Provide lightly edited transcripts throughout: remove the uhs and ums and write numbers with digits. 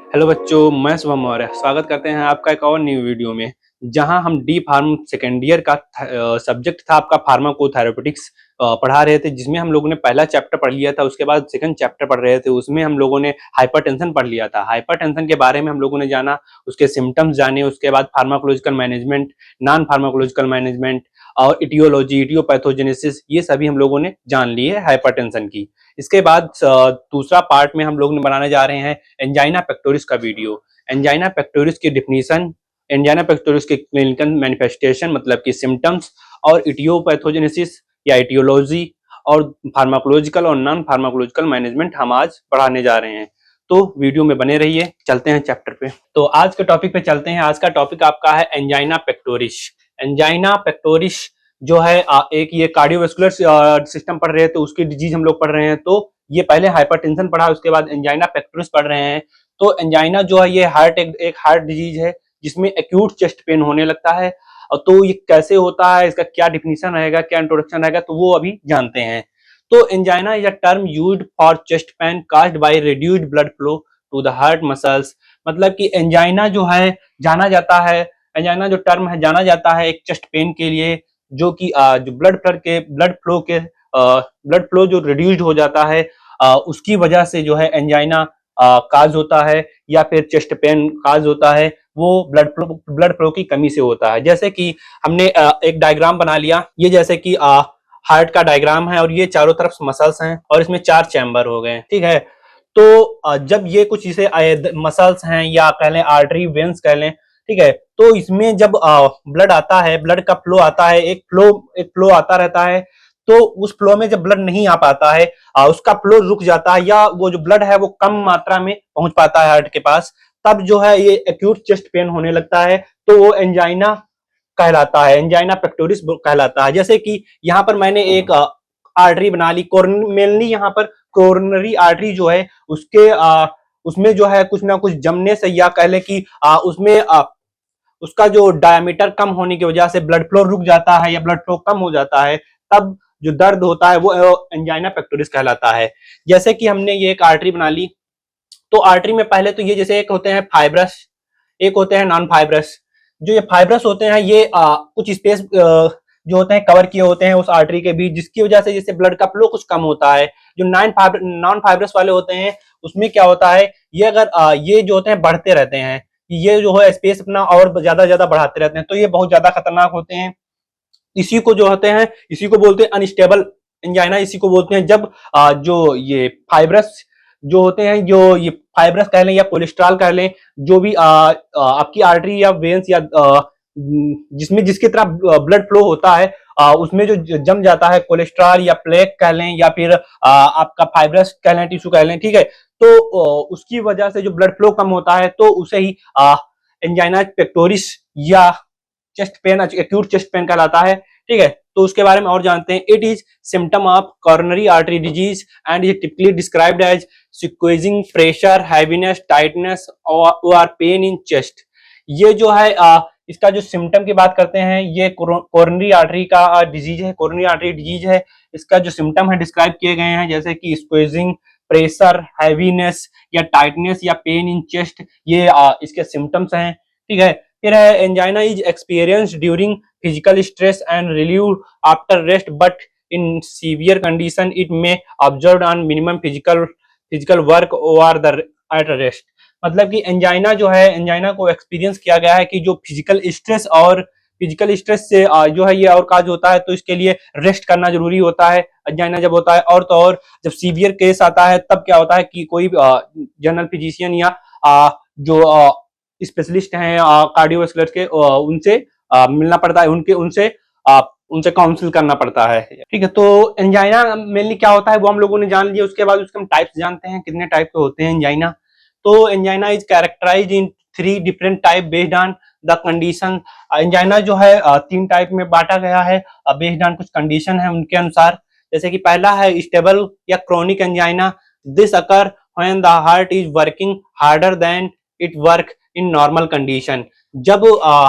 Hello बच्चों, मैं शुभम मौर्य स्वागत करते हैं आपका एक और न्यू वीडियो में। जहां हम डी फार्म सेकेंड ईयर का सब्जेक्ट था आपका फार्माकोथेरेपेटिक्स पढ़ा रहे थे, जिसमें हम लोगों ने पहला चैप्टर पढ़ लिया था। उसके बाद सेकंड चैप्टर पढ़ रहे थे, उसमें हम लोगों ने हाइपरटेंशन पढ़ लिया था। हाइपरटेंशन के बारे में हम लोगों ने जाना, उसके सिम्टम्स जाने, उसके बाद pharmacological management, non pharmacological management और इटियोलॉजी, इटियोपैथोजेनेसिस, ये सभी हम लोगों ने जान ली है हाइपरटेंशन की। इसके बाद दूसरा पार्ट में हम लोग बनाने जा रहे हैं एंजाइना पेक्टोरिस का वीडियो। एंजाइना पेक्टोरिस की डिफिनीशन, एंजाइना पेक्टोरिस के क्लिनिकल मैनिफेस्टेशन मतलब कि सिम्टम्स, और इटियोपैथोजेनेसिस या इटियोलॉजी, और फार्माकोलॉजिकल और नॉन फार्माकोलॉजिकल मैनेजमेंट हम आज पढ़ाने जा रहे हैं। तो वीडियो में बने रहिए, चलते हैं चैप्टर पे। तो आज के टॉपिक पे चलते हैं। आज का टॉपिक आपका है एंजाइना पेक्टोरिस। एंजाइना पेक्टोरिस जो है एक ये कार्डियोवास्कुलर सिस्टम पढ़ रहे हैं, तो उसकी डिजीज हम लोग पढ़ रहे हैं। तो ये पहले हाइपरटेंशन पढ़ा, उसके बाद एंजाइना पेक्टोरिस पढ़ रहे हैं। तो एंजाइना जो है ये एक हार्ट डिजीज है, जिसमें एक्यूट चेस्ट पेन होने लगता है। और तो ये कैसे होता है, इसका क्या डिफिनीशन रहेगा, क्या इंट्रोडक्शन रहेगा, तो वो अभी जानते हैं। तो angina is a term used for chest pain caused by reduced blood flow to the heart muscles. मतलब कि एंजाइना जो है जाना जाता है, एंजाइना जो टर्म है जाना जाता है एक चेस्ट पेन के लिए, जो कि जो ब्लड फ्लो जो रिड्यूस्ड हो जाता है, उसकी वजह से जो है एंजाइना काज होता है, या फिर चेस्ट पेन काज होता है। वो ब्लड फ्लो की कमी से होता है। जैसे कि हमने एक डायग्राम बना लिया, ये जैसे कि हार्ट का डायग्राम है, और ये चारों तरफ मसल्स हैं, और इसमें 4 चैम्बर हो गए, ठीक है। तो जब ये कुछ इसे मसल्स हैं, या कह लें आर्टरी वेन्स कह लें, ठीक है, तो इसमें जब ब्लड आता है, ब्लड का फ्लो आता है, एक फ्लो आता रहता है। तो उस फ्लो में जब ब्लड नहीं आ पाता है, उसका फ्लो रुक जाता है, या वो जो ब्लड है वो कम मात्रा में पहुंच पाता है हार्ट के पास, तब जो है ये एक्यूट चेस्ट पेन होने लगता है। तो वो एंजाइना कहलाता है, एंजाइना पेक्टोरिस कहलाता है। जैसे कि यहाँ पर मैंने एक आर्टरी बना ली, मेनली यहाँ पर कोरोनरी आर्टरी जो है उसमें जो है कुछ ना कुछ जमने से, या कह लें कि उसमें उसका जो डायमीटर कम होने की वजह से ब्लड फ्लो रुक जाता है, या ब्लड फ्लो कम हो जाता है, तब जो दर्द होता है वो एंजाइना पेक्टोरिस कहलाता है। जैसे कि हमने ये एक आर्टरी बना ली, तो आर्टरी में पहले तो ये जैसे एक होते हैं फाइब्रस, एक होते हैं नॉन फाइब्रस। जो ये फाइब्रस होते हैं, ये कुछ स्पेस जो होते हैं कवर किए होते हैं उस आर्टरी के बीच, जिसकी वजह से जैसे ब्लड का फ्लो कुछ कम होता है। जो नॉन फाइब्रस वाले होते हैं, उसमें क्या होता है, ये अगर ये जो होते हैं बढ़ते रहते हैं, ये जो है स्पेस अपना और ज्यादा बढ़ाते रहते हैं, तो ये बहुत ज्यादा खतरनाक होते हैं। इसी को जो होते हैं, इसी को बोलते हैं अनस्टेबल एंजाइना। इसी को बोलते हैं जब जो ये फाइब्रस जो होते हैं, जो ये फाइब्रस कह लें या कोलेस्ट्रॉल कह लें, जो भी आपकी आर्टरी या वेन्स या जिसमें जिसकी तरह ब्लड फ्लो होता है, उसमें जो जम जाता है कोलेस्ट्रॉल या प्लेक कह लें, या फिर आपका फाइब्रस कह लें, टिश्यू कह लें, ठीक है। तो उसकी वजह से जो ब्लड फ्लो कम होता है, तो उसे ही एंजाइना पेक्टोरिस या chest pain, acute chest pain कहलाता है, ठीक है। तो उसके बारे में और जानते हैं। It is symptom of coronary artery disease and is typically described as squeezing pressure, heaviness, tightness और पेन इन चेस्ट। ये जो है इसका जो सिम्टम की बात करते हैं, ये कोरोनरी आर्टरी का डिजीज है, कोरोनरी आर्टरी डिजीज है। इसका जो सिम्टम है डिस्क्राइब किए गए हैं, जैसे कि स्क्वीजिंग, प्रेशर, हैवीनेस या टाइटनेस या पेन इन चेस्ट, ये इसके सिम्टम्स हैं, ठीक है। फिर है angina is experience during physical stress and relieve after rest, but in severe condition it may observe on minimum physical work और द एट रेस्ट। मतलब कि एंजाइना जो है, एंजाइना को एक्सपीरियंस किया गया है कि जो फिजिकल स्ट्रेस से जो है ये और काज होता है, तो इसके लिए रेस्ट करना जरूरी होता है एंजाइना जब होता है। और तो और जब सीवियर केस आता है, तब क्या होता है कि कोई जनरल फिजिशियन या जो स्पेशलिस्ट हैं कार्डियोवास्कुलर के, उनसे मिलना पड़ता है, उनसे काउंसिल करना पड़ता है, ठीक है। तो एंजाइना मेनली क्या होता है वो हम लोगों ने जान लिया। उसके बाद उसके हम टाइप्स जानते हैं, कितने टाइप के होते हैं एंजाइना। तो angina is characterized in 3 different type based on the condition. Angina जो है 3 टाइप में बांटा गया है बेस्ड ऑन कुछ कंडीशन है उनके अनुसार। जैसे कि पहला है स्टेबल या chronic angina. This occur when the heart is working harder than it work in normal condition. जब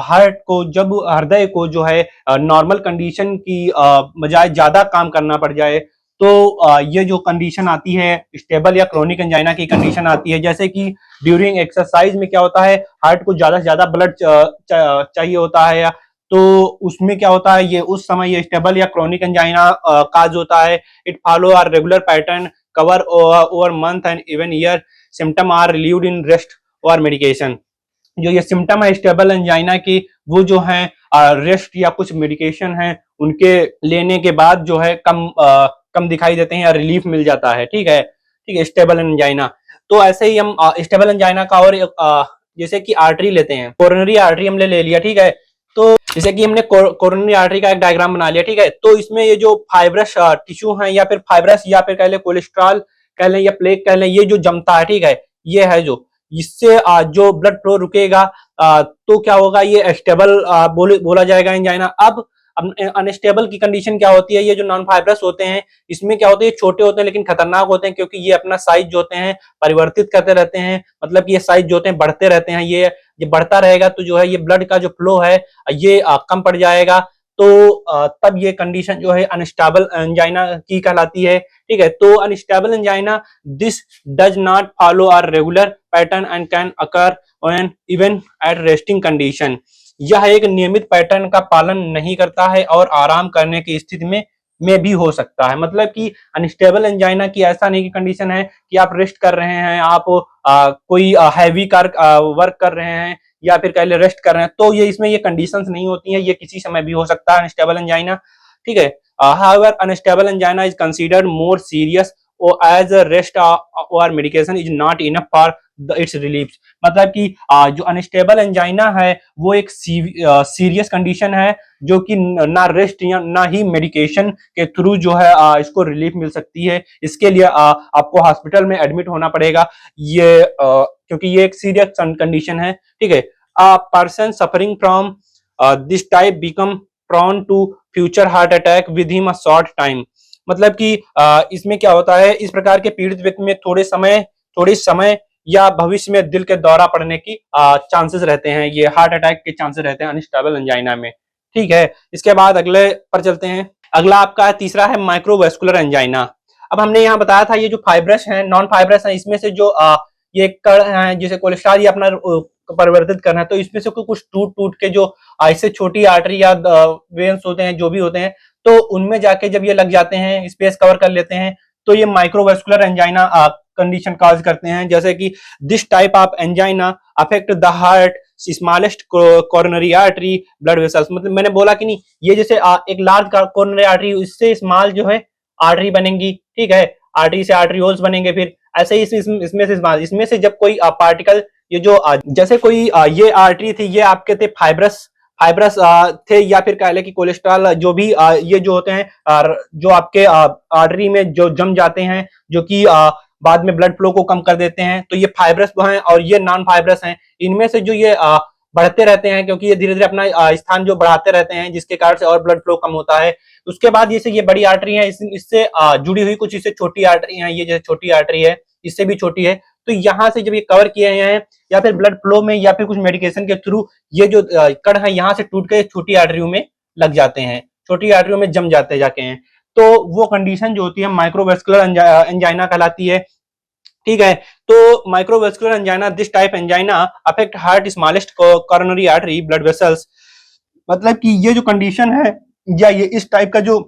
हृदय को जो है नॉर्मल कंडीशन की बजाय ज्यादा काम करना पड़ जाए, तो ये जो कंडीशन आती है स्टेबल या क्रोनिक एंजाइना की कंडीशन आती है, जैसे कि ड्यूरिंग एक्सरसाइज में क्या होता है, हार्ट को ज्यादा से ज्यादा ब्लड चाहिए होता है, तो उसमें क्या होता है, ये उस समय ये स्टेबल या क्रोनिक एंजाइना काज होता है। It follow are regular pattern cover over month and even year, symptom are relieved in rest और मेडिकेशन। जो ये सिम्टम है स्टेबल एंजाइना की, वो जो है रेस्ट या कुछ मेडिकेशन है उनके लेने के बाद जो है कम दिखाई देते हैं या रिलीफ मिल जाता है। ठीक है, ठीक है, स्टेबल एंजाइना। तो ऐसे ही हम स्टेबल एंजाइना का और जैसे कि आर्टरी लेते हैं, कोरोनरी आर्टरी हमने ले लिया। ठीक है, तो जैसे कि हमने कोरोनरी आर्टरी का एक डायग्राम बना लिया। ठीक है, तो इसमें ये जो फाइब्रस टिश्यू है या फिर फाइब्रस या फिर कह ले कोलेस्ट्रॉल कह लें या प्लेक कह लें, ये जो जमता है, ठीक है, ये है जो इससे जो ब्लड फ्लो रुकेगा तो क्या होगा, ये स्टेबल बोला जाएगा एंजाइना। अब अनस्टेबल की कंडीशन क्या होती है, ये जो नॉन फाइब्रस होते हैं इसमें क्या होते हैं, छोटे होते हैं लेकिन खतरनाक होते हैं, क्योंकि ये अपना साइज जो होते हैं परिवर्तित करते रहते हैं, मतलब कि ये साइज जो होते हैं बढ़ते रहते हैं। ये बढ़ता रहेगा तो जो है ये ब्लड का जो फ्लो है ये कम पड़ जाएगा, तो तब ये कंडीशन जो है अनस्टेबल एंजाइना की कहलाती है। ठीक है, तो unstable angina this does not follow are regular pattern and can occur when even at resting condition. यह एक नियमित पैटर्न का पालन नहीं करता है और आराम करने की स्थिति में भी हो सकता है। मतलब कि अनस्टेबल एंजाइना की ऐसा नहीं की कंडीशन है कि आप रेस्ट कर रहे हैं, आप कोई हैवी वर्क कर रहे हैं या फिर कह ले रेस्ट कर रहे हैं, तो ये इसमें ये कंडीशंस नहीं होती हैं, ये किसी समय भी हो सकता है अनस्टेबल एंजाइना। ठीक है, however unstable angina is considered more serious as rest और medication is not enough for its relief. मतलब कि जो अनस्टेबल एंजाइना है वो एक सीरियस कंडीशन है, जो कि ना रेस्ट या ना ही मेडिकेशन के थ्रू जो है इसको रिलीफ मिल सकती है। इसके लिए आपको हॉस्पिटल में एडमिट होना पड़ेगा, ये क्योंकि ये एक सीरियस कंडीशन है। ठीक है, person suffering from this type become prone to future heart attack within a short time। मतलब कि इसमें क्या होता है, इस प्रकार के पीड़ित व्यक्ति में थोड़े समय या भविष्य में दिल के दौरा पड़ने की चांसेस रहते हैं, ये हार्ट अटैक के चांसेस रहते हैं अनस्टेबल एंजाइना में। ठीक है, इसके बाद अगले पर चलते हैं। अगला आपका तीसरा है माइक्रोवेस्कुलर एंजाइना। अब हमने यहाँ बताया था ये जो फाइब्रस है नॉन फाइब्रस है, इसमें से जो ये कण है जैसे कोलेस्ट्रॉल ये अपना परिवर्तित करना है, तो इसमें से कुछ टूट के जो इससे छोटी आर्टरी या वेन्स होते हैं जो भी होते हैं, तो उनमें जाके जब ये लग जाते हैं, स्पेस कवर कर लेते हैं, तो ये माइक्रोवेस्कुलर एंजाइना कंडीशन कॉज करते हैं। जैसे कि this type of angina affect the heart smallest coronary artery blood vessels. मतलब मैंने बोला कि नहीं, ये जैसे एक लार्ज कोरोनरी आर्टरी, इससे स्मॉल जो है आर्टरी बनेंगी। ठीक है, आर्टरी से आर्टरियोल्स बनेंगे, फिर ऐसे ही इसमें से जब कोई पार्टिकल ये जो जैसे कोई ये आर्टरी थी, ये आपके थे फाइब्रस थे या फिर कह ले कि कोलेस्ट्रॉल जो भी ये जो होते हैं जो आपके आर्टरी में जो जम जाते हैं, जो कि बाद में ब्लड फ्लो को कम कर देते हैं, तो ये फाइब्रस हैं और ये नॉन फाइब्रस हैं। इनमें से जो ये बढ़ते रहते हैं, क्योंकि ये धीरे धीरे अपना स्थान जो बढ़ाते रहते हैं, जिसके कारण से और ब्लड फ्लो कम होता है। उसके बाद जैसे ये बड़ी आर्टरी है, इससे जुड़ी हुई कुछ इससे छोटी आर्टरी है, ये जैसे छोटी आर्टरी है इससे भी छोटी है, तो यहाँ से जब ये कवर किए हैं या फिर ब्लड फ्लो में या फिर कुछ मेडिकेशन के थ्रू ये जो कण है यहाँ से टूट के छोटी आर्टरियों में लग जाते हैं, छोटी आर्टरियों में जम जाते जाके हैं, तो वो कंडीशन जो होती है माइक्रोवेस्कुलर एंजाइना कहलाती है। ठीक है, तो microvascular angina this type angina affect heart smallest coronary artery blood vessels. मतलब कि ये जो कंडीशन है या ये इस टाइप का जो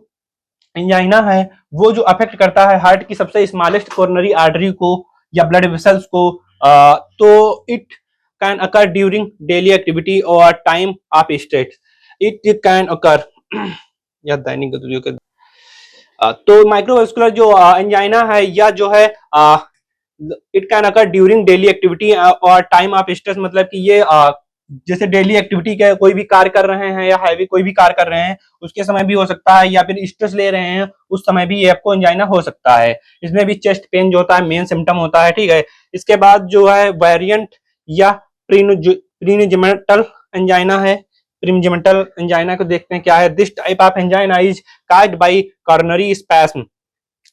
एंजाइना है वो जो अफेक्ट करता है हार्ट की सबसे स्मॉलेस्ट कोरोनरी आर्टरी को या ब्लड वेसल्स को, तो it can occur during daily activity और time of stress. It can occur या दैनिक गतिविधियों के तो माइक्रोवेस्कुलर जो एंजाइना है या जो है it can occur during daily activity और टाइम ऑफ स्ट्रेस। मतलब कि ये जैसे डेली एक्टिविटी के कोई भी कार्य कर रहे हैं या हैवी कोई भी कार्य कर रहे हैं उसके समय भी हो सकता है, या फिर स्ट्रेस ले रहे हैं उस समय भी ये आपको एंजाइना हो सकता है। इसमें भी चेस्ट पेन जो होता है मेन सिम्टम होता है। ठीक है, इसके बाद जो है वेरिएंट या प्रीनिजिमेंटल एंजाइना है। प्रीनिजिमेंटल एंजाइना को देखते हैं क्या है। This type of angina is caused by coronary spasm.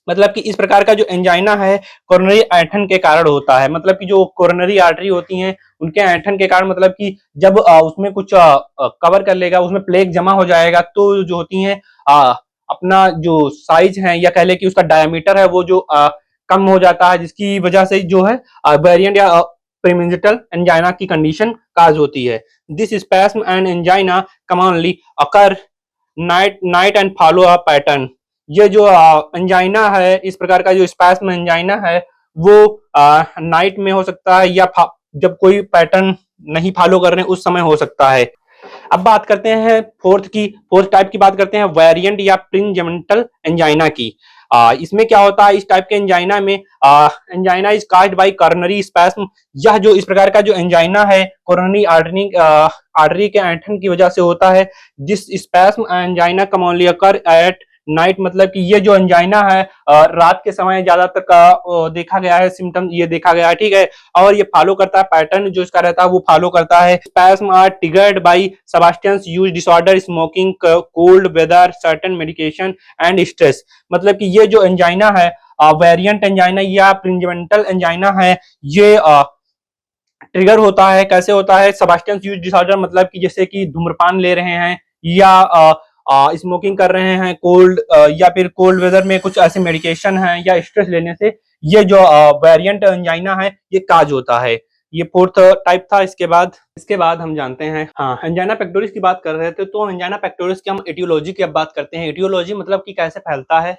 मतलब कि इस प्रकार का जो एंजाइना है कोरोनरी ऐंठन के कारण होता है। मतलब कि जो कोरोनरी आर्टरी होती हैं उनके ऐंठन के कारण, मतलब कि जब उसमें कुछ कवर कर लेगा, उसमें प्लेग जमा हो जाएगा, तो जो होती हैं अपना जो साइज है या कह ले कि उसका डायमीटर है वो जो कम हो जाता है, जिसकी वजह से जो है वेरिएंट या प्रीमेंस्ट्रुअल एंजाइना की कंडीशन काज होती है। This spasm and angina commonly occur night and follow a pattern. ये जो एंजाइना है, इस प्रकार का जो स्पैस्म एंजाइना है वो नाइट में हो सकता है या जब कोई पैटर्न नहीं फॉलो कर रहे हैं उस समय हो सकता है। अब बात करते हैं फोर्थ टाइप की बात करते हैं वेरिएंट या प्रिंजेंटल एंजाइना की। इसमें क्या होता है, इस टाइप के एंजाइना में angina is caused by coronary spasm. यह जो इस प्रकार का जो एंजाइना है कोरोनरी आर्टरी के ऐंठन की वजह से होता है। This spasm angina commonly occur at night, मतलब कि ये जो एंजाइना है रात के समय ज्यादातर का देखा गया है, सिम्टम ये देखा गया है, ठीक है। और ये फॉलो करता है पैटर्न जो इसका रहता है वो फॉलो करता है। Spasm are triggered by substance use disorder, smoking, cold weather, certain medication and stress. मतलब कि ये जो एंजाइना है वेरिएंट एंजाइना या प्रिंजेंटल एंजाइना है, ये ट्रिगर होता है। कैसे होता है, सब्सटेंस यूज डिसऑर्डर, मतलब कि जैसे कि धूम्रपान ले रहे हैं या स्मोकिंग कर रहे हैं, कोल्ड या फिर कोल्ड वेदर में कुछ ऐसे मेडिकेशन है या स्ट्रेस लेने से ये जो वेरिएंट एंजाइना है ये काज होता है। ये फोर्थ टाइप था। इसके बाद हम जानते हैं, हाँ, एंजाइना पेक्टोरिस की बात कर रहे थे, तो एंजाइना पेक्टोरिस की हम एटियोलॉजी की अब बात करते हैं। एटियोलॉजी मतलब कि कैसे फैलता है,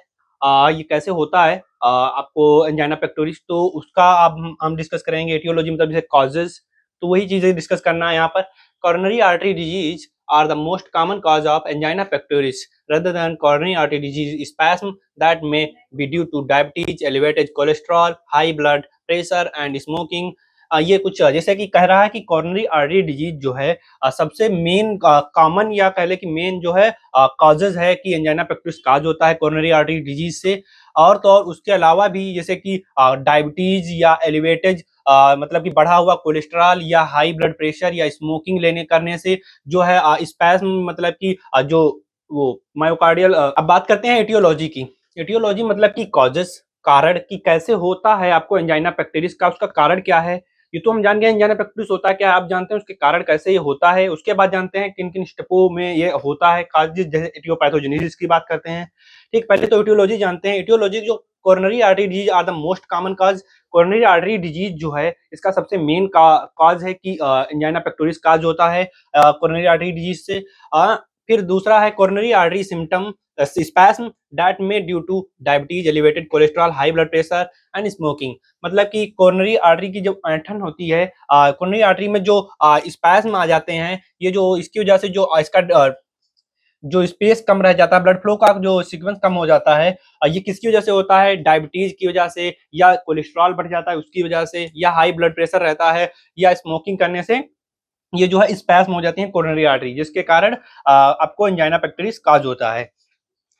ये कैसे होता है आपको एंजाइना पेक्टोरिस, तो उसका अब हम डिस्कस करेंगे। एटियोलॉजी मतलब जैसे कॉजेज, तो वही चीजें डिस्कस करना है यहाँ पर। Coronary artery disease are the most common cause of angina pectoris rather than coronary artery disease spasm that may be due to diabetes, elevated cholesterol, high blood pressure and smoking। ये कुछ जैसे कि कह रहा है कि कोरोनरी आर्टरी डिजीज जो है सबसे मेन कॉमन या कह ले कि मेन जो है कॉजेज है कि एंजाइना पेक्टोरिस काज होता है कोरोनरी आर्टरी डिजीज से। और तो और उसके अलावा भी जैसे कि डायबिटीज या एलिवेटेड मतलब कि बढ़ा हुआ कोलेस्ट्रॉल या हाई ब्लड प्रेशर या स्मोकिंग लेने करने से जो है स्पैस्म, मतलब कि जो वो मायोकार्डियल। अब बात करते हैं एटियोलॉजी की। एटियोलॉजी मतलब कि कॉजेस, कारण कि कैसे होता है आपको एंजाइना पेक्टोरिस का, उसका कारण क्या है। ये तो हम जान गए एंजाइना पेक्टोरिस होता है क्या, आप जानते हैं उसके कारण कैसे ये होता है। उसके बाद जानते हैं किन किन स्टेपों में ये होता है, खास जैसे एटियोपैथोजेनेसिस की बात करते हैं। ठीक, पहले तो एटियोलॉजी जानते हैं। एटियोलॉजी जो coronary artery disease are the most common cause. Coronary artery disease जो है इसका सबसे मेन कॉज है कि एंजाइना पेक्टोरिस काज होता है कोरोनरी आर्टरी डिजीज से। फिर दूसरा है कोरोनरी आर्टरी सिम्टम स्पैस्म दैट में due two diabetes, elevated cholesterol, high blood pressure and smoking. मतलब कि कोरोनरी आर्टरी की जब ऐंठन होती है, कोरोनरी आर्टरी में जो स्पैस्म आ जाते हैं, ये जो इसकी वजह से जो इसका जो स्पेस कम रह जाता है, ब्लड फ्लो का जो सीक्वेंस कम हो जाता है, ये किसकी वजह से होता है, डायबिटीज की वजह से, या कोलेस्ट्रॉल बढ़ जाता है उसकी वजह से, या हाई ब्लड प्रेशर रहता है, या स्मोकिंग करने से ये जो है स्पैस्म हो जाती है कोरोनरी आर्टरी, जिसके कारण आपको एंजाइना पेक्टोरिस काज होता है।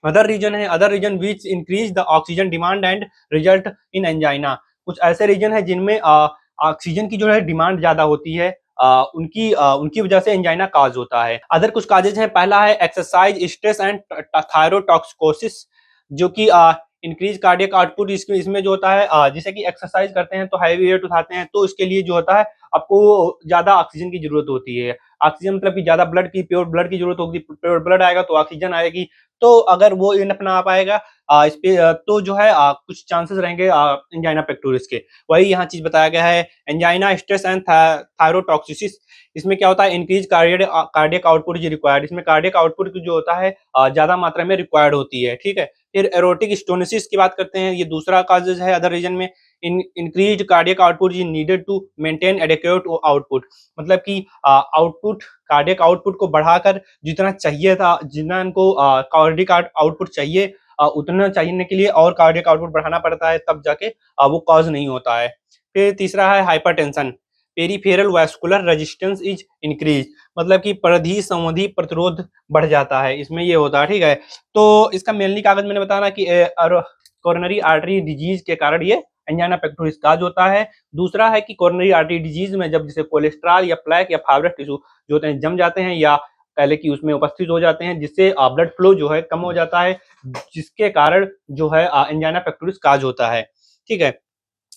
Other reason which increase the oxygen demand and result in angina. कुछ ऐसे रीजन है जिनमें ऑक्सीजन की जो है डिमांड ज्यादा होती है, उनकी वजह से एंजाइना काज होता है। अदर कुछ काजेज हैं, पहला है एक्सरसाइज, स्ट्रेस एंड थायरोटॉक्सिकोसिस, जो कि इंक्रीज कार्डियक आउटपुट। इसमें जो होता है जैसे कि एक्सरसाइज करते हैं तो हैवी वेट उठाते हैं, तो इसके लिए जो होता है आपको ज्यादा ऑक्सीजन की जरूरत होती है। ऑक्सीजन मतलब कि ज्यादा प्योर ब्लड की जरूरत होगी, प्योर ब्लड आएगा तो ऑक्सीजन आएगी। तो अगर वो इन अपना पाएगा इस पे तो जो है कुछ चांसेस रहेंगे एंजाइना पेक्टोरिस के। वही यहाँ चीज बताया गया है, एंजाइना स्ट्रेस एंड थायरोटॉक्सिसिस। इसमें क्या होता है, increase cardiac output is required. इसमें कार्डियक आउटपुट जो होता है ज्यादा मात्रा में रिक्वायर्ड होती है, ठीक है। फिर एरोटिक स्टोनिसिस की बात करते हैं, ये दूसरा काजेज है अदर रीजन में। Increase cardiac output is needed to maintain adequate output. मतलब कि आउटपुट, कार्डियक आउटपुट को बढ़ाकर जितना चाहिए था, जितना इनको कार्डियक आउटपुट चाहिए उतना चाहिए के लिए और कार्डियक आउटपुट बढ़ाना पड़ता है, तब जाके वो कॉज नहीं होता है। फिर तीसरा है hypertension, peripheral vascular resistance is increase. मतलब कि परिधि संवधी प्रतिरोध बढ़ जाता है, इसमें ये होता है, ठीक है। तो इसका मेनली कागज मैंने बताया ना कि कोरोनरी आर्टरी डिजीज के कारण ये एंजाइना पेक्टोरिस काज होता है। दूसरा है कि कोरोनरी आर्टरी डिजीज में जब जैसे कोलेस्ट्रॉल या प्लेक या फाइब्रस टिश्यू जो होते हैं जम जाते हैं या पहले कि उसमें उपस्थित हो जाते हैं, जिससे ब्लड फ्लो जो है कम हो जाता है, जिसके कारण जो है एंजाइना पेक्टोरिस काज होता है, ठीक है।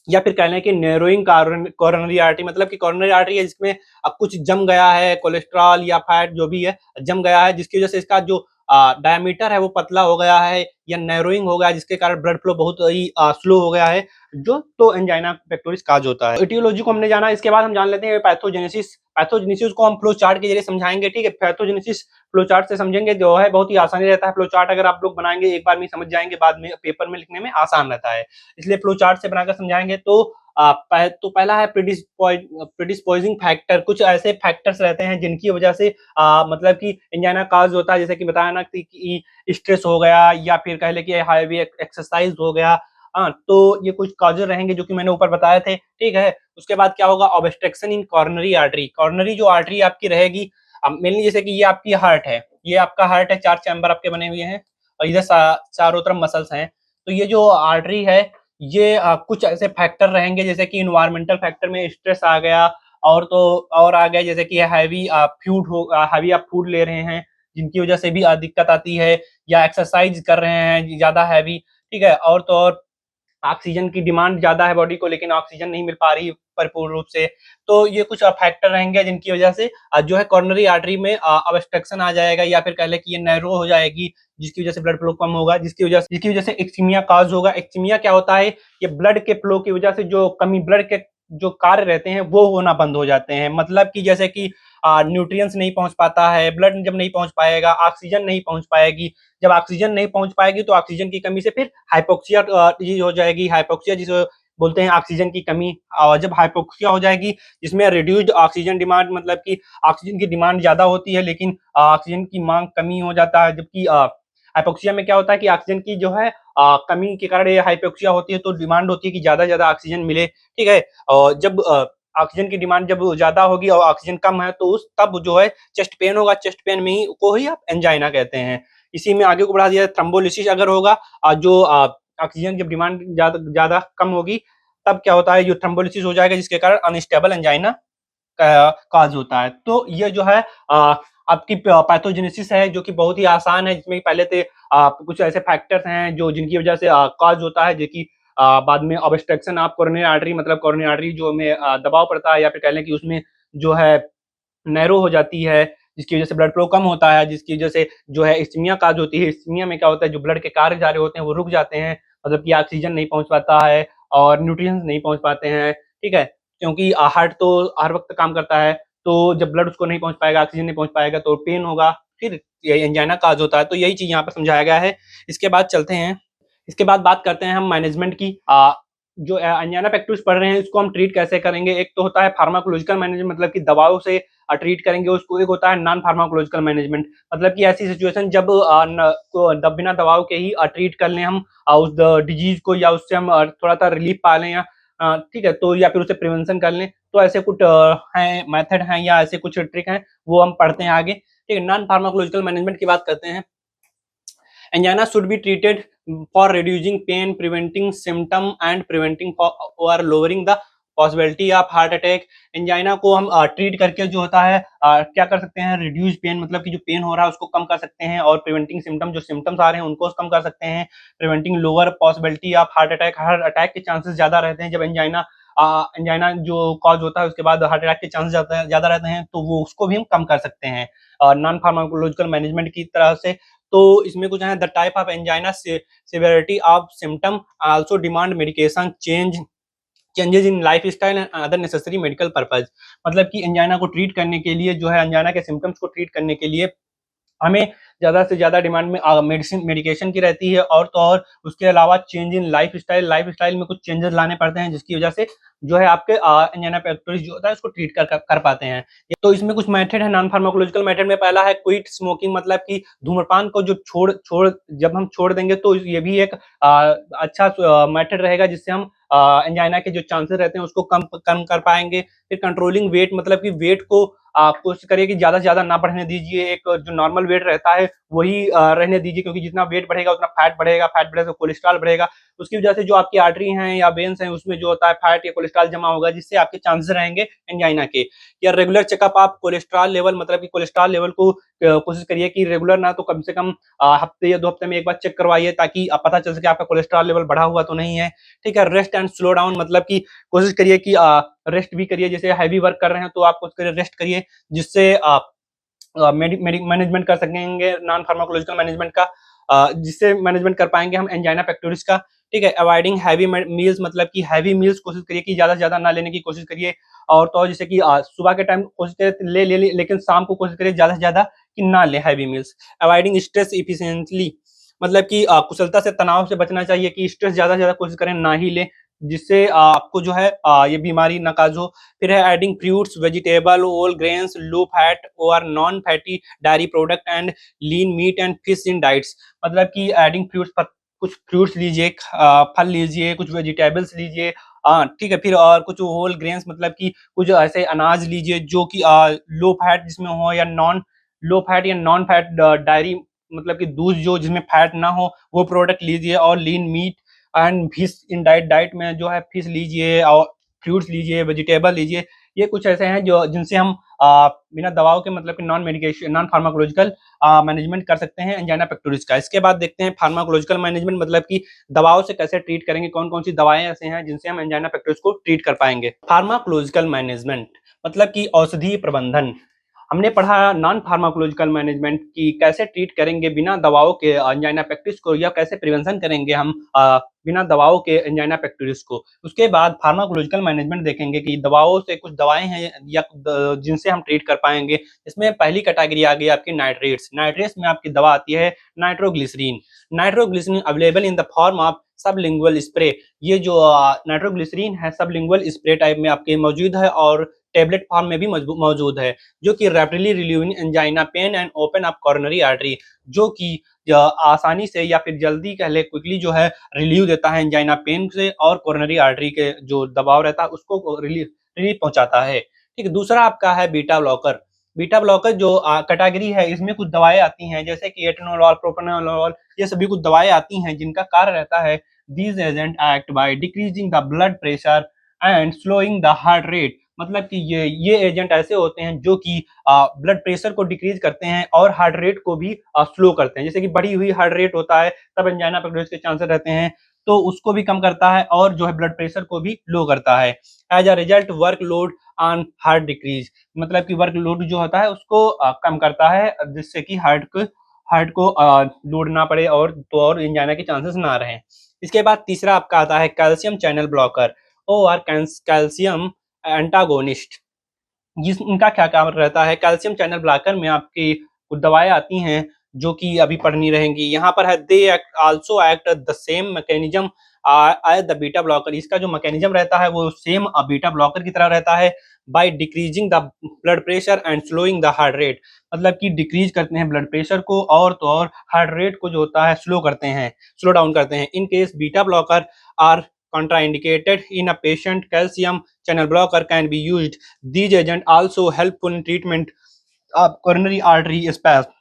या फिर कह लें कि नैरोइंग कोरोनरी आर्टरी, मतलब कि कोरोनरी आर्टरी है जिसमें कुछ जम गया है, कोलेस्ट्रॉल या फैट जो भी है जम गया है, जिसकी वजह से इसका जो डायमीटर है वो पतला हो गया है या नैरोइंग हो गया है, जिसके कारण ब्लड फ्लो बहुत ही स्लो हो गया है, जो तो एंजाइना पेक्टोरिस काज होता है। एटियोलॉजी को हमने जाना, इसके बाद हम जान लेते हैं पैथोजेनेसिस। पैथोजेनेसिस को हम फ्लो चार्ट के जरिए समझाएंगे, ठीक है। पैथोजेनेसिस फ्लो चार्ट से समझेंगे, जो है बहुत ही आसानी रहता है। फ्लो चार्ट अगर आप लोग बनाएंगे एक बार में समझ जाएंगे, बाद में पेपर में लिखने में आसान रहता है, इसलिए फ्लो चार्ट से बनाकर समझाएंगे। तो पहला है प्रीडिस्पोजिंग फैक्टर। कुछ ऐसे फैक्टर्स रहते हैं जिनकी वजह से मतलब कि एंजाइना काज होता है, जैसे कि बताया ना कि स्ट्रेस हो गया या फिर कह ले कि हैवी एक्सरसाइज हो गया। हाँ, तो ये कुछ कॉजेज रहेंगे जो कि मैंने ऊपर बताए थे, ठीक है। उसके बाद क्या होगा, ऑब्स्ट्रक्शन इन कॉर्नरी आर्टरी। कॉर्नरी जो आर्टरी आपकी रहेगी, मेनली जैसे कि ये आपकी हार्ट है, ये आपका हार्ट है, 4 चैम्बर आपके बने हुए हैं और इधर चारों तरफ मसल्स हैं। तो ये जो आर्टरी है, ये कुछ ऐसे फैक्टर रहेंगे जैसे कि इन्वायरमेंटल फैक्टर में स्ट्रेस आ गया, और तो और आ गया जैसे कि हैवी आप फूड ले रहे हैं, जिनकी वजह से भी दिक्कत आती है, या एक्सरसाइज कर रहे हैं ज़्यादा हैवी, ठीक है। और तो और ऑक्सीजन की डिमांड ज़्यादा है बॉडी को, लेकिन ऑक्सीजन नहीं मिल पा रही परिपूर्ण रूप से। तो ये कुछ फैक्टर रहेंगे जिनकी वजह से जो है कॉर्नरी आर्टरी में ऑब्स्ट्रक्शन आ जाएगा, या फिर कह लें कि ये नैरो हो जाएगी, जिसकी वजह से ब्लड फ्लो कम होगा, जिसकी वजह से एक्सीमिया काज होगा। एक्सीमिया क्या होता है, ये ब्लड के फ्लो की वजह से जो कमी, ब्लड के जो कार्य रहते हैं वो होना बंद हो जाते हैं। मतलब कि जैसे कि न्यूट्रिएंट्स नहीं पहुंच पाता है, ब्लड जब नहीं पहुंच पाएगा, ऑक्सीजन नहीं पहुंच पाएगी। जब ऑक्सीजन नहीं पहुंच पाएगी तो ऑक्सीजन की कमी से फिर हाइपोक्सिया डिजीज हो जाएगी। हाइपोक्सिया जिसे बोलते हैं ऑक्सीजन की कमी, और जब हाइपोक्सिया हो जाएगी जिसमें रिड्यूस्ड ऑक्सीजन डिमांड, मतलब कि ऑक्सीजन की डिमांड ज्यादा होती है लेकिन ऑक्सीजन की मांग कमी हो जाता है। जबकि हाइपोक्सिया में क्या होता है कि ऑक्सीजन की जो है कमी के कारण ये हाइपोक्सिया होती है, तो डिमांड होती है कि ज्यादा ज्यादा ऑक्सीजन मिले, ठीक है। और जब ऑक्सीजन की डिमांड जब ज्यादा होगी और ऑक्सीजन कम है, तो उस तब जो है चेस्ट पेन होगा। चेस्ट पेन में ही को ही आप एंजाइना कहते हैं। इसी में आगे को बढ़ा दिया, थ्रोम्बोलिसिस अगर होगा, जो ऑक्सीजन जब डिमांड ज्यादा ज्यादा कम होगी, तब क्या होता है, जो थ्रोम्बोलिसिस हो जाएगा, जिसके कारण अनस्टेबल एंजाइना काज होता है। तो ये जो है आपकी पैथोजेनेसिस है, जो कि बहुत ही आसान है, जिसमें पहले से कुछ ऐसे फैक्टर्स हैं जो जिनकी वजह से काज होता है, जो कि बाद में ऑब्स्ट्रक्शन ऑफ कोरोनरी आर्टरी, मतलब कोरोनरी आर्टरी जो में दबाव पड़ता है, या फिर कह लें कि उसमें जो है नैरो हो जाती है, जिसकी वजह से ब्लड फ्लो कम होता है, जिसकी वजह से जो है इस्कीमिया काज होती है। इस्कीमिया में क्या होता है, जो ब्लड के कार्य जा रहे होते हैं वो रुक जाते हैं, मतलब कि ऑक्सीजन नहीं पहुंच पाता है और न्यूट्रिएंट्स नहीं पहुंच पाते हैं, ठीक है। क्योंकि हार्ट तो हर वक्त काम करता है, तो जब ब्लड उसको नहीं पहुंच पाएगा, ऑक्सीजन नहीं पहुंच पाएगा, तो पेन होगा, फिर ये एंजाइना काज होता है। तो यही चीज यहाँ पर समझाया गया है। इसके बाद चलते हैं, इसके बाद बात करते हैं हम मैनेजमेंट की। जो एंजाइना पेक्टोरिस पढ़ रहे हैं, इसको हम ट्रीट कैसे करेंगे। एक तो होता है फार्माकोलॉजिकल मैनेजमेंट, मतलब कि दवाओं से ट्रीट करेंगे उसको। एक होता है नॉन फार्माकोलॉजिकल मैनेजमेंट, मतलब कि ऐसी सिचुएशन जब बिना दवाओं के ही ट्रीट कर लें हम उस डिजीज को, या उससे हम थोड़ा सा रिलीफ पा लें, या ठीक है, तो या फिर उसे प्रिवेंशन कर लें। तो ऐसे कुछ हैं मेथड हैं, या ऐसे कुछ ट्रिक हैं, वो हम पढ़ते हैं आगे, ठीक है। नॉन फार्माकोलॉजिकल मैनेजमेंट की बात करते हैं। Angina should be treated for reducing pain, preventing symptom and preventing or lowering the possibility of heart attack. Angina को हम ट्रीट करके जो होता है क्या कर सकते हैं, रिड्यूस पेन, मतलब कि जो पेन हो रहा है उसको कम कर सकते हैं, और प्रिवेंटिंग सिम्टम, जो सिम्टम्स आ रहे हैं उनको कम कर सकते हैं। Preventing lower possibility of heart attack. Heart attack के चांसेस ज्यादा रहते हैं जब एंजाइना जो कॉज होता है, उसके बाद हार्ट अटैक के चांसेस ज्यादा रहते हैं, तो वो उसको भी हम कम कर सकते हैं नॉन फार्माकोलॉजिकल मैनेजमेंट की तरह से। तो इसमें कुछ है, the type of angina, severity of symptom, also demand medication changes in life style and other necessary medical purpose. मतलब कि एंजाइना को ट्रीट करने के लिए, जो है एंजाइना के सिम्टम्स को ट्रीट करने के लिए हमें ज़्यादा से ज़्यादा डिमांड में मेडिकेशन की रहती है, और तो और उसके अलावा चेंज इन लाइफ स्टाइल में कुछ चेंजेस लाने पड़ते हैं, जिसकी वजह से जो है आपके एंजाइना पेक्टोरिस जो होता है उसको ट्रीट कर पाते हैं। तो इसमें कुछ मेथड है नॉन फार्माकोलॉजिकल मेथड में। पहला है क्विट स्मोकिंग, मतलब कि धूम्रपान को जो जब हम छोड़ देंगे, तो ये भी एक अच्छा मेथड रहेगा, जिससे हम एंजाइना के जो चांसेस रहते हैं उसको कम कर पाएंगे। फिर कंट्रोलिंग वेट, मतलब कि वेट को आप कोशिश करिए कि ज्यादा से ज्यादा ना बढ़ने दीजिए। एक जो नॉर्मल वेट रहता है वही रहने दीजिए, क्योंकि जितना वेट बढ़ेगा उतना फैट बढ़ेगा, फैट बढ़ेगा तो कोलेस्ट्रॉल बढ़ेगा। उसकी वजह से जो आपकी आर्टरी हैं या वेन्स हैं, उसमें जो होता है फैट या कोलेस्ट्रॉल जमा होगा, जिससे आपके चांसेस रहेंगे एंजाइना के। या रेगुलर चेकअप आप कोलेस्ट्रॉल लेवल, मतलब कि कोलेस्ट्रॉल लेवल को कोशिश करिए कि रेगुलर ना तो कम से कम हफ्ते या 2 हफ्ते में एक बार चेक करवाइए, ताकि पता चल सके आपका कोलेस्ट्रॉल लेवल बढ़ा हुआ तो नहीं है, ठीक है। रेस्ट एंड स्लो डाउन, मतलब कि कोशिश करिए कि रेस्ट भी करिए, जैसे हैवी वर्क कर रहे हैं तो आप कोशिश करिए रेस्ट करिए, जिससे मैनेजमेंट कर सकेंगे नॉन फार्माकोलॉजिकल मैनेजमेंट का, जिससे मैनेजमेंट कर पाएंगे हम एंजाइना पेक्टोरिस का। ठीक है, अवॉइडिंग हैवी मील्स, मतलब कि हैवी मील्स कोशिश करिए कि ज्यादा से ज्यादा ना लेने की कोशिश करिए। और तो और जैसे कि सुबह के टाइम कोशिश करिए ले लेकिन शाम को कोशिश करिए ज्यादा से ज्यादा कि ना ले heavy meals. Avoiding stress efficiently, मतलब कि कुशलता से, तनाव से बचना चाहिए कि स्ट्रेस ज्यादा से ज्यादा कोशिश करें ना ही ले, जिससे आपको जो है ये बीमारी ना काज हो। फिर है adding fruits, vegetable, whole grains, low fat और non fatty dairy product and lean meat and fish in diets, मतलब कि एडिंग फ्रूट्स, कुछ फ्रूट्स लीजिए, फल लीजिए, कुछ वेजिटेबल्स लीजिए, ठीक है। फिर और कुछ होल ग्रेन्स, मतलब कि कुछ ऐसे अनाज लीजिए जो कि लो फैट जिसमें हो, या नॉन फैट डायरी, मतलब कि दूध जो जिसमें फैट ना हो वो प्रोडक्ट लीजिए। और लीन meat and fish in diet में जो है फिश लीजिए और फ्रूट्स लीजिए, वेजिटेबल लीजिए। ये कुछ ऐसे हैं जो जिनसे हम बिना दवाओं के, मतलब कि नॉन फार्माकोलॉजिकल मैनेजमेंट कर सकते हैं एंजाइना पेक्टोरिस का। इसके बाद देखते हैं फार्माकोलॉजिकल मैनेजमेंट, मतलब कि दवाओं से कैसे ट्रीट करेंगे, कौन कौन सी दवाएं ऐसे हैं जिनसे हम एंजाइना पेक्टोरिस को ट्रीट कर पाएंगे। फार्माकोलॉजिकल मैनेजमेंट मतलब कि औषधीय प्रबंधन। हमने पढ़ा नॉन फार्माकोलॉजिकल मैनेजमेंट की कैसे ट्रीट करेंगे बिना दवाओं के एंजाइना पेक्टोरिस को, या कैसे प्रिवेंशन करेंगे हम बिना दवाओं के एंजाइना पेक्टोरिस को। उसके बाद फार्माकोलॉजिकल मैनेजमेंट देखेंगे कि दवाओं से कुछ दवाएं हैं या जिनसे हम ट्रीट कर पाएंगे। इसमें पहली कैटेगरी आ गई आपकी नाइट्रेट्स। नाइट्रेट्स में आपकी दवा आती है nitroglycerin. Nitroglycerin available in the form of sublingual spray. ये जो नाइट्रोग्लिसरीन है सबलिंगुअल स्प्रे टाइप में आपके मौजूद है और टेबलेट फॉर्म में भी मौजूद है, जो कि rapidly relieving angina pain and open up coronary artery, जो कि आसानी से या फिर जल्दी कह ले क्विकली जो है रिलीव देता है एंजाइना पेन से, और कॉर्नरी आर्टरी के जो दबाव रहता है उसको रिलीफ पहुंचाता है। ठीक है, दूसरा आपका है बीटा ब्लॉकर। बीटा ब्लॉकर जो कैटेगरी है, इसमें कुछ दवाएं आती हैं जैसे कि एटेनोलॉल, प्रोपेनोलॉल, ये सभी कुछ दवाएं आती हैं जिनका कार्य रहता है these agent act by decreasing the blood pressure and slowing the heart rate. मतलब कि ये एजेंट ऐसे होते हैं जो कि ब्लड प्रेशर को डिक्रीज करते हैं और हार्ट रेट को भी स्लो करते हैं। जैसे कि बढ़ी हुई हार्ट रेट होता है तब एंजाइना पेक्टोरिस के चांसेस रहते हैं, तो उसको भी कम करता है और जो है ब्लड प्रेशर को भी लो करता है। As a result work load on heart decrease, मतलब कि वर्क लोड जो होता है उसको कम करता है, जिससे कि हार्ट को लोड ना पड़े और तो और एंजाइना के चांसेस ना रहें। इसके बाद तीसरा आपका आता है कैल्शियम चैनल ब्लॉकर और कैल्शियम एंटागोनिस्ट। जिस इनका क्या काम रहता है, कैल्शियम चैनल ब्लॉकर में आपकी कुछ दवाएं आती हैं जो कि अभी पढ़नी रहेंगी। यहाँ पर है they act also act the same mechanism as the beta blocker. इसका जो मैकेनिज्म रहता है वो सेम बीटा ब्लॉकर की तरह रहता है, by decreasing the blood pressure and slowing the heart rate. मतलब कि डिक्रीज करते हैं ब्लड प्रेशर को और तो और हार्ट रेट को जो होता है स्लो डाउन करते हैं। In case beta blocker are contraindicated in a patient, calcium channel blocker can be used. These agents also helpful in treatment of coronary artery spasm।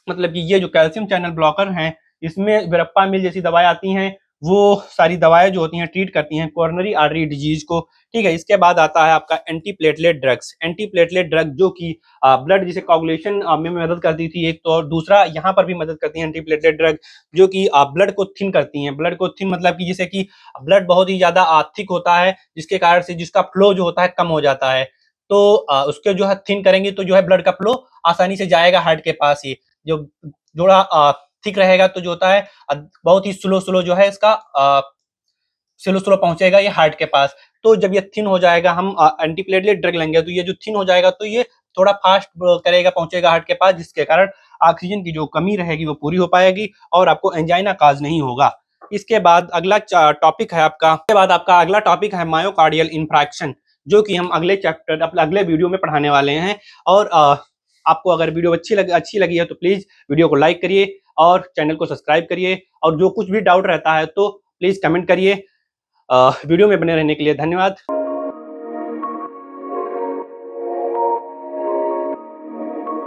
मतलब कि ये जो कैल्शियम चैनल ब्लॉकर हैं इसमें वेरप्पा मिल जैसी दवाएं आती हैं, वो सारी दवाएं जो होती हैं ट्रीट करती हैं कोरोनरी आर्टरी डिजीज को। ठीक है, इसके बाद आता है आपका एंटीप्लेटलेट ड्रग्स। एंटीप्लेटलेट ड्रग जो कि ब्लड जिसे कोगुलेशन में मदद करती थी एक तो, और दूसरा यहाँ पर भी मदद करती है एंटीप्लेटलेट ड्रग जो कि ब्लड को थिन करती हैं। ब्लड को थिन मतलब कि जैसे कि ब्लड बहुत ही ज्यादा थिक होता है जिसके कारण से जिसका फ्लो जो होता है कम हो जाता है, तो उसके जो है थिन करेंगे तो जो है ब्लड का फ्लो आसानी से जाएगा हार्ट के पास ही। जो जोड़ा थिक रहेगा तो जो होता है बहुत ही स्लो जो है इसका स्लो पहुंचेगा ये हार्ट के पास। तो जब ये थिन हो जाएगा हम एंटीप्लेटलेट ड्रग लेंगे तो ये जो थिन हो जाएगा तो ये थोड़ा फास्ट करेगा, पहुंचेगा हार्ट के पास, जिसके कारण ऑक्सीजन की जो कमी रहेगी वो पूरी हो पाएगी और आपको एंजाइना काज नहीं होगा। इसके बाद अगला टॉपिक है आपका, इसके बाद आपका अगला टॉपिक है मायोकार्डियल इंफ्रैक्शन, जो कि हम अगले चैप्टर अगले वीडियो में पढ़ाने वाले हैं। और आपको अगर वीडियो अच्छी लगी है तो प्लीज वीडियो को लाइक करिए और चैनल को सब्सक्राइब करिए, और जो कुछ भी डाउट रहता है तो प्लीज कमेंट करिए। वीडियो में बने रहने के लिए धन्यवाद।